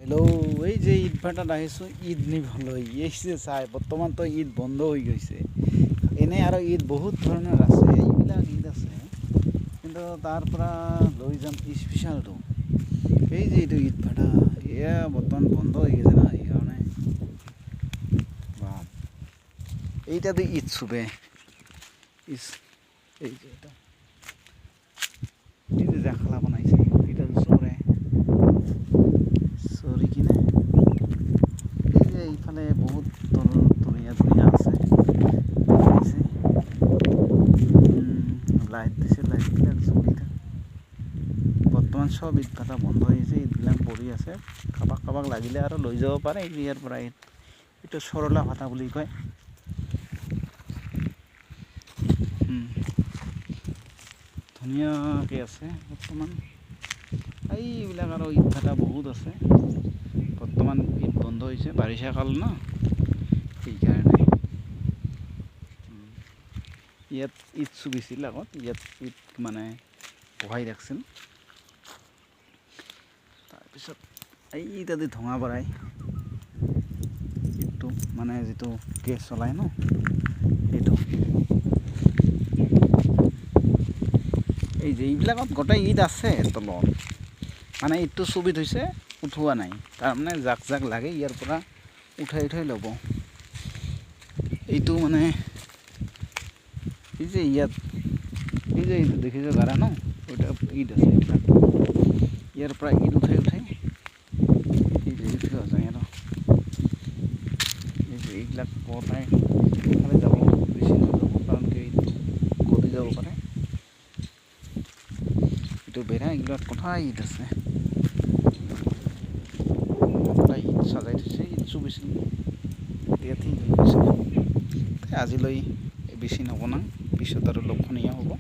Hello, এই যে ঈদ ভাটাত আহিছোঁ ঈদ নিবলৈ এই যে চাই বৰ্তমানতো ঈদ বন্ধ হৈ গৈছে। এনে আৰু ঈদ বহুত ধৰণৰ আছে, এইবিলাক ঈদ আছে, কিন্তু তাৰ পৰা লৈ যাম স্পেচিয়েলটো। এই যে এইটো ঈদ ভাটা এয়া বৰ্তমান বন্ধ হৈ গৈছে না, সেইকাৰণে বা এইটাতো ঈদ চুবে ইস এই যে এটা এই যে জাখলা বনাইছে এটা চৰে চৰি কিনে এই যে এইফালে বহুত ধুনীয়া ধুনীয়া আছে লাইট দিছে, লাইটবিলাক জ্বলি থাকে। বৰ্তমান চব ঈদ ভাটা বন্ধ হৈ গৈছে, ঈদবিলাক পৰি আছে। কাৰোবাক কাৰোবাক লাগিলে আৰু লৈ যাব পাৰে ইয়াৰ পৰা। এইটো সৰলা ভাটা বুলি কয়। ধুনীয়াকৈ আছে বৰ্তমান। এইবিলাক আৰু ঈদ ভাটা বহুত আছে। বৰ্তমান ঈদ বন্ধ হৈছে, বাৰিষা কাল ন, সেইকাৰণে ইয়াত ঈদ চুবিছিল আগত, ইয়াত ঈদ মানে বহাই ৰাখছিল। তাৰপিছত এই তাতে ধোঁৱা বঢ়াই ঈদটো মানে যিটো গেছ চলায় ন, সেইটো এই যে এইবিলাকত গোটেই ঈদ আছে তলত, মানে ঈদটো চুবি থৈছে, উঠোৱা নাই। তাৰমানে জাক জাক লাগে ইয়াৰ পৰা উঠাই উঠাই ল'ব। এইটো মানে এই যে ইয়াত এই যে দেখিছে গাৰা ন, ওইটা ঈদ আছে। এইবিলাক ইয়াৰ পৰা ঈদ উঠাই উঠাই এই যে উঠোৱা যায় আৰু এই যে এইবিলাক কটাই ইফালে যাব, বেছি নাযাব, কাৰণ কি এইটো গলি যাব পাৰে। এইটো বেৰা, এইবিলাক কথা ঈদ আছে, ঈদ সজাই থৈছে, ঈদ চুবিছিল, এতিয়া ঠিক হৈ গৈছে। আজিলৈ বেছি নবনাওঁ, পিছত আৰু লক্ষণীয় হ'ব।